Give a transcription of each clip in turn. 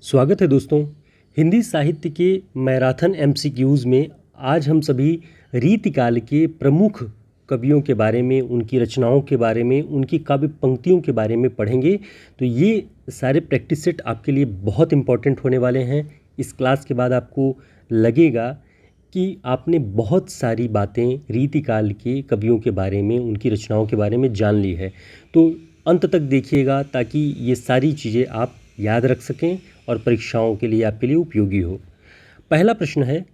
स्वागत है दोस्तों। हिंदी साहित्य के मैराथन एमसीक्यूज़ में आज हम सभी रीतिकाल के प्रमुख कवियों के बारे में, उनकी रचनाओं के बारे में, उनकी काव्य पंक्तियों के बारे में पढ़ेंगे। तो ये सारे प्रैक्टिस सेट आपके लिए बहुत इम्पॉर्टेंट होने वाले हैं। इस क्लास के बाद आपको लगेगा कि आपने बहुत सारी बातें रीतिकाल के कवियों के बारे में, उनकी रचनाओं के बारे में जान ली है। तो अंत तक देखिएगा ताकि ये सारी चीज़ें आप याद रख सकें और परीक्षाओं के लिए आपके लिए उपयोगी हो। पहला प्रश्न है,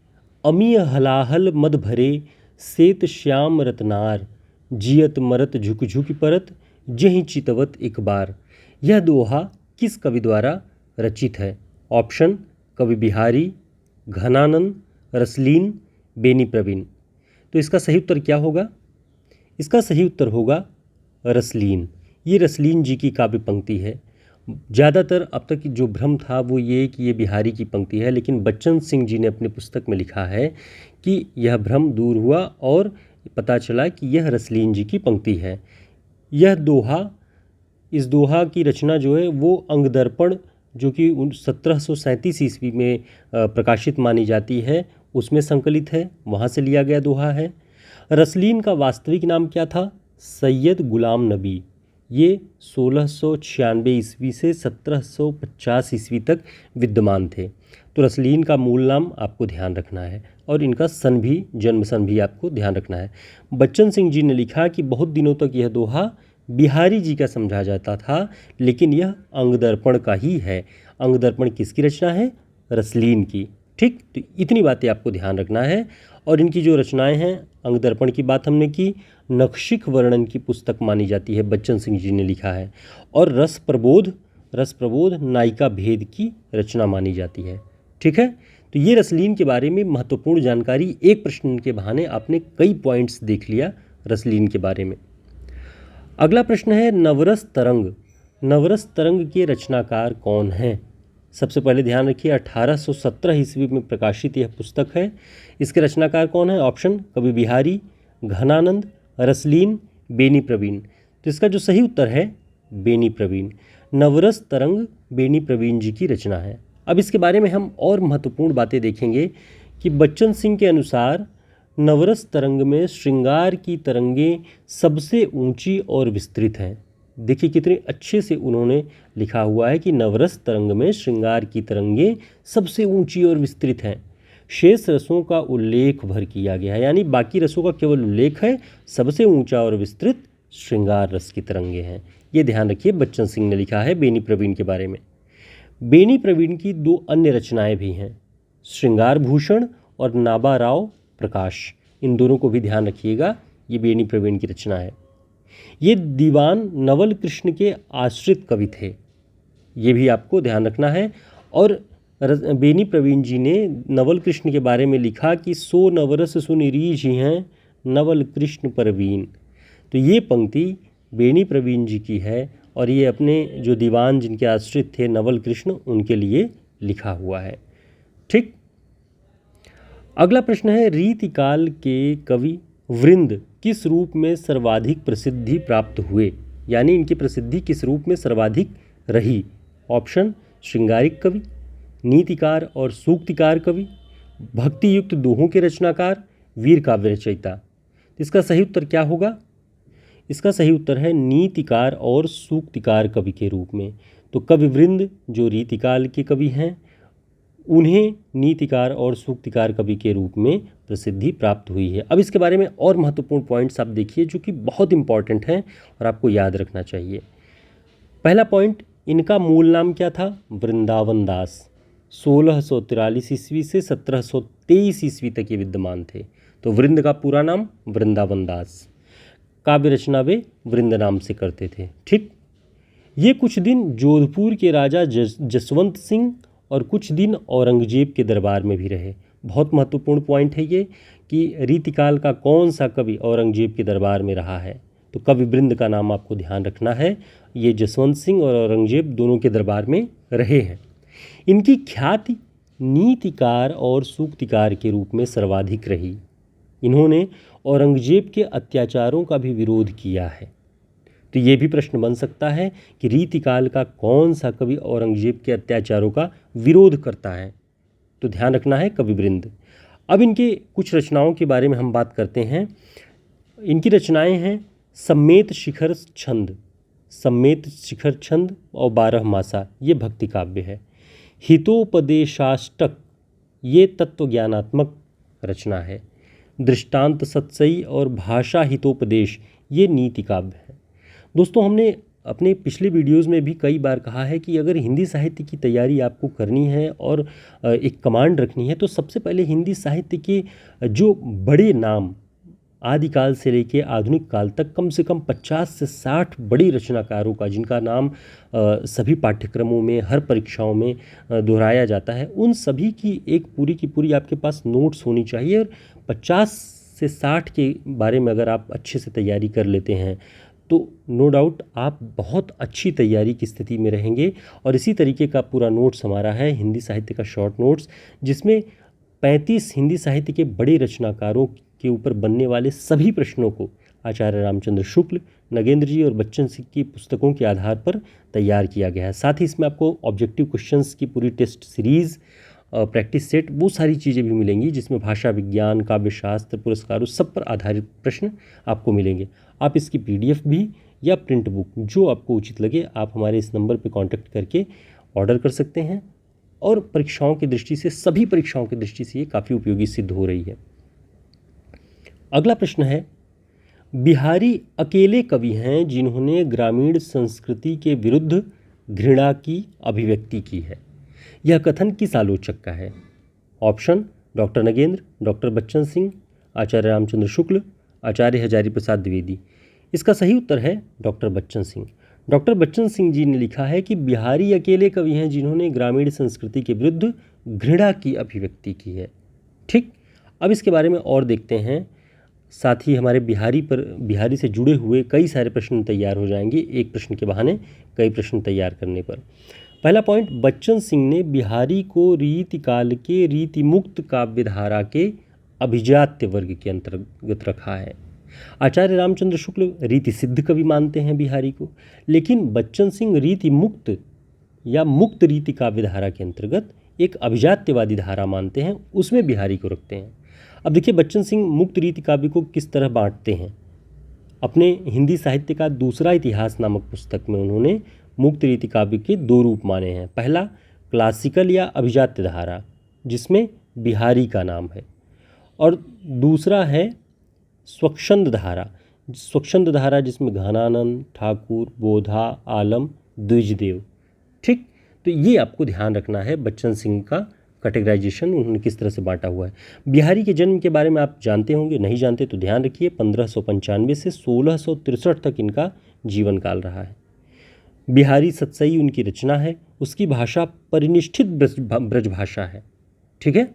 अमीय हलाहल मद भरे सेत श्याम रतनार, जियत मरत झुक झुक परत, जहि चितवत एक बार। यह दोहा किस कवि द्वारा रचित है? ऑप्शन कवि बिहारी, घनानंद, रसलीन, बेनी प्रवीण। तो इसका सही उत्तर क्या होगा? इसका सही उत्तर होगा रसलीन। ये रसलीन जी की काव्य पंक्ति है। ज़्यादातर अब तक जो भ्रम था वो ये कि ये बिहारी की पंक्ति है, लेकिन बच्चन सिंह जी ने अपने पुस्तक में लिखा है कि यह भ्रम दूर हुआ और पता चला कि यह रसलीन जी की पंक्ति है। यह दोहा, इस दोहा की रचना जो है वो अंगदर्पण, जो कि 1737 ईस्वी में प्रकाशित मानी जाती है, उसमें संकलित है, वहाँ से लिया गया दोहा है। रसलीन का वास्तविक नाम क्या था? सैयद गुलाम नबी। ये 1696 ईस्वी से 1750 ईस्वी तक विद्यमान थे। तो रसलीन का मूल नाम आपको ध्यान रखना है और इनका सन भी, जन्म सन भी आपको ध्यान रखना है। बच्चन सिंह जी ने लिखा कि बहुत दिनों तक यह दोहा बिहारी जी का समझा जाता था, लेकिन यह अंगदर्पण का ही है। अंगदर्पण किसकी रचना है? रसलीन की। ठीक, तो इतनी बातें आपको ध्यान रखना है। और इनकी जो रचनाएं हैं, अंगदर्पण की बात हमने की, नखशिख वर्णन की पुस्तक मानी जाती है, बच्चन सिंह जी ने लिखा है। और रस प्रबोध नायिका भेद की रचना मानी जाती है। ठीक है, तो ये रसलीन के बारे में महत्वपूर्ण जानकारी, एक प्रश्न के बहाने आपने कई पॉइंट्स देख लिया रसलीन के बारे में। अगला प्रश्न है, नवरस तरंग। नवरस तरंग के रचनाकार कौन हैं? सबसे पहले ध्यान रखिए, 1817 ईस्वी में प्रकाशित यह पुस्तक है। इसके रचनाकार कौन है? ऑप्शन कवि बिहारी, घनानंद, रसलीन, बेनी प्रवीण। तो इसका जो सही उत्तर है बेनी प्रवीण। नवरस तरंग बेनी प्रवीण जी की रचना है। अब इसके बारे में हम और महत्वपूर्ण बातें देखेंगे कि बच्चन सिंह के अनुसार नवरस तरंग में श्रृंगार की तरंगें सबसे ऊंची और विस्तृत हैं। देखिए कितने अच्छे से उन्होंने लिखा हुआ है कि नवरस तरंग में श्रृंगार की तरंगें सबसे ऊंची और विस्तृत हैं। शेष रसों का उल्लेख भर किया गया है, यानी बाकी रसों का केवल उल्लेख है, सबसे ऊंचा और विस्तृत श्रृंगार रस की तरंगें हैं। ये ध्यान रखिए, बच्चन सिंह ने लिखा है बेनी प्रवीण के बारे में। बेनी प्रवीण की दो अन्य रचनाएं भी हैं, श्रृंगार भूषण और नाबा राव प्रकाश। इन दोनों को भी ध्यान रखिएगा, ये बेनी प्रवीण की रचना है। ये दीवान नवल कृष्ण के आश्रित कवि थे, ये भी आपको ध्यान रखना है। और बेनी प्रवीण जी ने नवल कृष्ण के बारे में लिखा कि सो नवरस सुनिरीज ही हैं नवल कृष्ण परवीन। तो ये पंक्ति बेनी प्रवीण जी की है और ये अपने जो दीवान जिनके आश्रित थे नवल कृष्ण, उनके लिए लिखा हुआ है। ठीक, अगला प्रश्न है, रीतिकाल के कवि वृंद किस रूप में सर्वाधिक प्रसिद्धि प्राप्त हुए? यानी इनकी प्रसिद्धि किस रूप में सर्वाधिक रही? ऑप्शन श्रृंगारिक कवि, नीतिकार और सूक्तिकार कवि, भक्ति युक्त दोहों के रचनाकार, वीर काव्य रचयिता। इसका सही उत्तर क्या होगा? इसका सही उत्तर है नीतिकार और सूक्तिकार कवि के रूप में। तो कवि वृंद जो रीतिकाल के कवि हैं, उन्हें नीतिकार और सूक्तिकार कवि के रूप में प्रसिद्धि प्राप्त हुई है। अब इसके बारे में और महत्वपूर्ण पॉइंट्स आप देखिए जो कि बहुत इंपॉर्टेंट हैं और आपको याद रखना चाहिए। पहला पॉइंट, इनका मूल नाम क्या था? वृंदावन दास। 1643 ईस्वी से 1723 ईस्वी तक ये विद्यमान थे। तो वृंद का पूरा नाम वृंदावन दास। काव्य रचना वे वृंद नाम से करते थे। ठीक, ये कुछ दिन जोधपुर के राजा जसवंत सिंह और कुछ दिन औरंगजेब के दरबार में भी रहे। बहुत महत्वपूर्ण पॉइंट है ये कि रीतिकाल का कौन सा कवि औरंगजेब के दरबार में रहा है। तो कवि वृंद का नाम आपको ध्यान रखना है, ये जसवंत सिंह और औरंगजेब दोनों के दरबार में रहे हैं। इनकी ख्याति नीतिकार और सूक्तिकार के रूप में सर्वाधिक रही। इन्होंने औरंगजेब के अत्याचारों का भी विरोध किया है। तो ये भी प्रश्न बन सकता है कि रीतिकाल का कौन सा कवि औरंगजेब के अत्याचारों का विरोध करता है। तो ध्यान रखना है कविवृंद। अब इनके कुछ रचनाओं के बारे में हम बात करते हैं। इनकी रचनाएं हैं सम्मेत शिखर छंद, सम्मेत शिखर छंद और 12 मासा, ये भक्ति काव्य है। हितोपदेशाष्टक, ये तत्वज्ञानात्मक रचना है। दृष्टांत सत्सई और भाषा हितोपदेश, ये नीति काव्य है। दोस्तों, हमने अपने पिछले वीडियोज़ में भी कई बार कहा है कि अगर हिंदी साहित्य की तैयारी आपको करनी है और एक कमांड रखनी है तो सबसे पहले हिंदी साहित्य के जो बड़े नाम आदिकाल से लेकर आधुनिक काल तक कम से कम 50 से 60 बड़ी रचनाकारों का, जिनका नाम सभी पाठ्यक्रमों में, हर परीक्षाओं में दोहराया जाता है, उन सभी की एक पूरी की पूरी आपके पास नोट्स होनी चाहिए। और 50 से 60 के बारे में अगर आप अच्छे से तैयारी कर लेते हैं तो नो डाउट आप बहुत अच्छी तैयारी की स्थिति में रहेंगे। और इसी तरीके का पूरा नोट्स हमारा है हिंदी साहित्य का शॉर्ट नोट्स, जिसमें 35 हिंदी साहित्य के बड़े रचनाकारों के ऊपर बनने वाले सभी प्रश्नों को आचार्य रामचंद्र शुक्ल, नगेंद्र जी और बच्चन सिंह की पुस्तकों के आधार पर तैयार किया गया है। साथ ही इसमें आपको ऑब्जेक्टिव क्वेश्चंस की पूरी टेस्ट सीरीज़, प्रैक्टिस सेट, वो सारी चीज़ें भी मिलेंगी, जिसमें भाषा विज्ञान, काव्यशास्त्र, पुरस्कारों सब पर आधारित प्रश्न आपको मिलेंगे। आप इसकी PDF भी या प्रिंट बुक, जो आपको उचित लगे, आप हमारे इस नंबर पर कॉन्टैक्ट करके ऑर्डर कर सकते हैं। और परीक्षाओं की दृष्टि से, सभी परीक्षाओं की दृष्टि से ये काफ़ी उपयोगी सिद्ध हो रही है। अगला प्रश्न है, बिहारी अकेले कवि हैं जिन्होंने ग्रामीण संस्कृति के विरुद्ध घृणा की अभिव्यक्ति की है। यह कथन किस आलोचक का है? Option doctor Nagendra, doctor Bachchan Singh, Acharya Ramchandra Shukla, Acharya Hazari Prasad Dwivedi. इसका सही उत्तर है डॉक्टर बच्चन सिंह। डॉक्टर बच्चन सिंह जी ने लिखा है कि बिहारी अकेले कवि हैं जिन्होंने ग्रामीण संस्कृति के विरुद्ध घृणा की अभिव्यक्ति की है। ठीक, अब इसके बारे में और देखते हैं। साथ ही हमारे बिहारी से जुड़े हुए कई सारे प्रश्न तैयार हो जाएंगे, एक प्रश्न के बहाने कई प्रश्न तैयार करने पर। पहला पॉइंट, बच्चन सिंह ने बिहारी को रीतिकाल के रीतिमुक्त काव्यधारा के अभिजात्य वर्ग के अंतर्गत रखा है। आचार्य रामचंद्र शुक्ल रीति सिद्ध कवि मानते हैं बिहारी को, लेकिन बच्चन सिंह रीति मुक्त या मुक्त रीति काव्यधारा के अंतर्गत एक अभिजात्यवादी धारा मानते हैं, उसमें बिहारी को रखते हैं। अब देखिए, बच्चन सिंह मुक्त रीति काव्य को किस तरह बांटते हैं। अपने हिंदी साहित्य का दूसरा इतिहास नामक पुस्तक में उन्होंने मुक्त रीति काव्य के 2 रूप माने हैं। पहला क्लासिकल या अभिजात्य धारा, जिसमें बिहारी का नाम है, और दूसरा है स्वच्छंद धारा। स्वच्छंद धारा जिसमें घनानंद, ठाकुर, बोधा, आलम, द्विजदेव। ठीक, तो ये आपको ध्यान रखना है बच्चन सिंह का कैटेगराइजेशन उन्होंने किस तरह से बांटा हुआ है। बिहारी के जन्म के बारे में आप जानते होंगे, नहीं जानते तो ध्यान रखिए, 1595 से 1663 तक इनका जीवन काल रहा है। बिहारी सत्सई उनकी रचना है, उसकी भाषा परिनिष्ठित ब्रजभाषा है। ठीक है,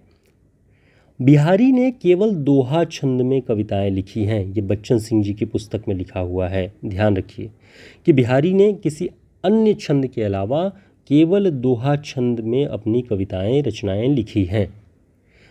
बिहारी ने केवल दोहा छंद में कविताएं लिखी हैं, ये बच्चन सिंह जी की पुस्तक में लिखा हुआ है। ध्यान रखिए कि बिहारी ने किसी अन्य छंद के अलावा केवल दोहा छंद में अपनी कविताएं, रचनाएं लिखी हैं।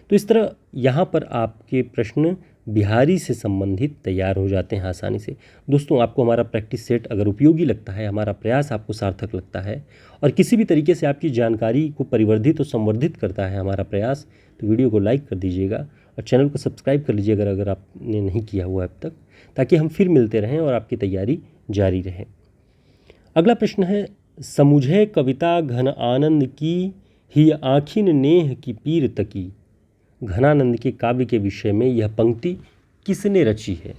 तो इस तरह यहाँ पर आपके प्रश्न बिहारी से संबंधित तैयार हो जाते हैं आसानी से। दोस्तों, आपको हमारा प्रैक्टिस सेट अगर उपयोगी लगता है, हमारा प्रयास आपको सार्थक लगता है और किसी भी तरीके से आपकी जानकारी को परिवर्धित और संवर्धित करता है हमारा प्रयास, तो वीडियो को लाइक कर दीजिएगा और चैनल को सब्सक्राइब कर लीजिएगा अगर आपने नहीं किया हुआ अब तक, ताकि हम फिर मिलते रहें और आपकी तैयारी जारी रहे। अगला प्रश्न है, समुझे कविता घन आनंद की ही आँखिन नेह की पीर तकी। घनानंद के काव्य के विषय में यह पंक्ति किसने रची है?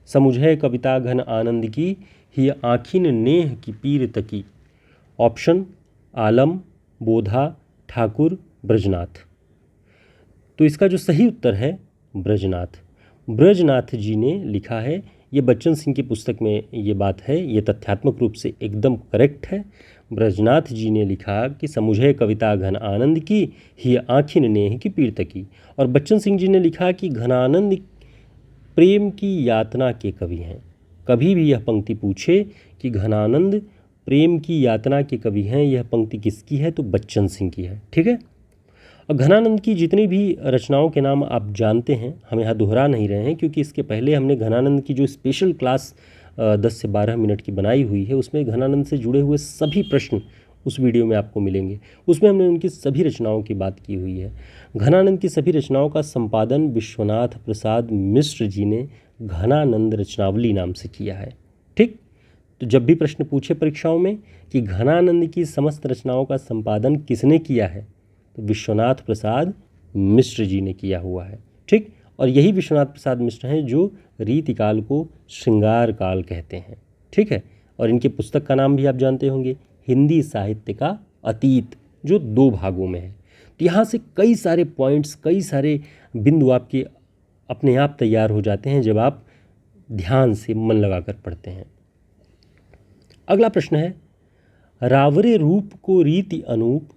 समुझे कविता घन आनंद की ही आँखिन नेह की पीर तकी। ऑप्शन आलम, बोधा, ठाकुर, ब्रजनाथ। तो इसका जो सही उत्तर है ब्रजनाथ। ब्रजनाथ जी ने लिखा है। ये बच्चन सिंह की पुस्तक में ये बात है, ये तथ्यात्मक रूप से एकदम करेक्ट है। ब्रजनाथ जी ने लिखा कि समुझे कविता घन आनंद की ही आँखिन नेह की पीर तकी, और बच्चन सिंह जी ने लिखा कि घनानंद प्रेम की यातना के कवि हैं। कभी भी यह पंक्ति पूछे कि घनानंद प्रेम की यातना के कवि हैं, यह पंक्ति किसकी है, तो बच्चन सिंह की है। ठीक है, और घनानंद की जितनी भी रचनाओं के नाम आप जानते हैं, हम यहाँ दोहरा नहीं रहे हैं, क्योंकि इसके पहले हमने घनानंद की जो स्पेशल क्लास 10 से 12 मिनट की बनाई हुई है, उसमें घनानंद से जुड़े हुए सभी प्रश्न उस वीडियो में आपको मिलेंगे। उसमें हमने उनकी सभी रचनाओं की बात की हुई है। घनानंद की सभी रचनाओं का संपादन विश्वनाथ प्रसाद मिश्र जी ने घनानंद रचनावली नाम से किया है। ठीक, तो जब भी प्रश्न पूछे परीक्षाओं में कि घनानंद की समस्त रचनाओं का संपादन किसने किया है, तो विश्वनाथ प्रसाद मिश्र जी ने किया हुआ है। ठीक, और यही विश्वनाथ प्रसाद मिश्र हैं जो रीतिकाल को श्रृंगार काल कहते हैं। ठीक है, और इनकी पुस्तक का नाम भी आप जानते होंगे, हिंदी साहित्य का अतीत, जो 2 भागों में है। तो यहाँ से कई सारे पॉइंट्स, कई सारे बिंदु आपके अपने आप तैयार हो जाते हैं जब आप ध्यान से मन लगाकर पढ़ते हैं। अगला प्रश्न है, रावरे रूप को रीति अनूप,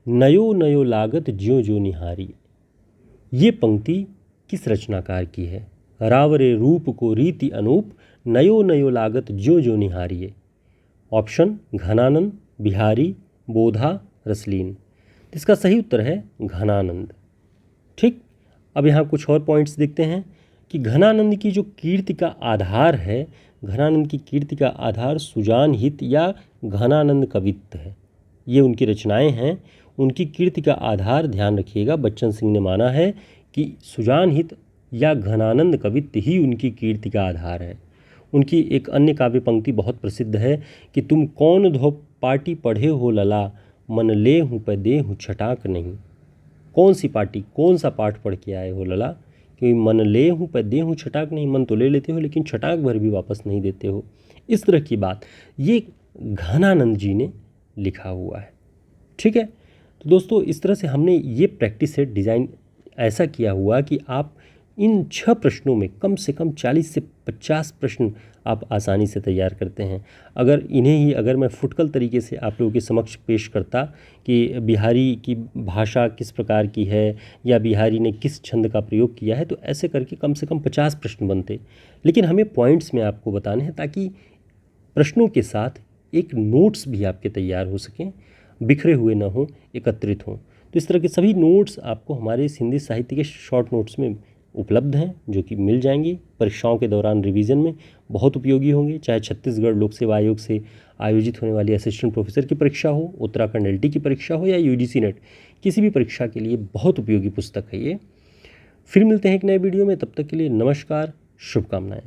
नयो नयो लागत ज्यों ज्यों निहारी। ये पंक्ति किस रचनाकार की है? रावरे रूप को रीति अनूप, नयो नयो लागत ज्यों ज्यों निहारिये। ऑप्शन घनानंद, बिहारी, बोधा, रसलीन। इसका सही उत्तर है घनानंद। ठीक, अब यहाँ कुछ और पॉइंट्स देखते हैं कि घनानंद की जो कीर्ति का आधार है, घनानंद की कीर्ति का आधार सुजान हित या घनानंद कवित्त है। ये उनकी रचनाएं हैं, उनकी कीर्ति का आधार ध्यान रखिएगा। बच्चन सिंह ने माना है कि सुजान हित या घनानंद कवित्त ही उनकी कीर्ति का आधार है। उनकी एक अन्य काव्य पंक्ति बहुत प्रसिद्ध है कि तुम कौन धो पाटी पढ़े हो लला, मन ले हूँ पे दे हूँ छटाक नहीं। कौन सी पार्टी, कौन सा पाठ पढ़ के आए हो लला, कि मन ले हूँ पे दे हूँ छटाक नहीं, मन तो ले लेते हो लेकिन छटाक भर भी वापस नहीं देते हो। इस तरह की बात ये घनानंद जी ने लिखा हुआ है। ठीक है, तो दोस्तों इस तरह से हमने ये प्रैक्टिस सेट डिज़ाइन ऐसा किया हुआ कि आप इन 6 प्रश्नों में कम से कम 40 से 50 प्रश्न आप आसानी से तैयार करते हैं। अगर मैं फुटकल तरीके से आप लोगों के समक्ष पेश करता कि बिहारी की भाषा किस प्रकार की है या बिहारी ने किस छंद का प्रयोग किया है, तो ऐसे करके कम से कम 50 प्रश्न बनते। लेकिन हमें पॉइंट्स में आपको बताने हैं ताकि प्रश्नों के साथ एक नोट्स भी आपके तैयार हो सकें, बिखरे हुए ना हों, एकत्रित हों। तो इस तरह के सभी नोट्स आपको हमारे इस हिंदी साहित्य के शॉर्ट नोट्स में उपलब्ध हैं, जो कि मिल जाएंगी। परीक्षाओं के दौरान रिवीजन में बहुत उपयोगी होंगे, चाहे छत्तीसगढ़ लोक सेवा आयोग से आयोजित होने वाली असिस्टेंट प्रोफेसर की परीक्षा हो, उत्तराखंड एलटी की परीक्षा हो या यूजीसी नेट, किसी भी परीक्षा के लिए बहुत उपयोगी पुस्तक है ये। फिर मिलते हैं एक नए वीडियो में, तब तक के लिए नमस्कार, शुभकामनाएं।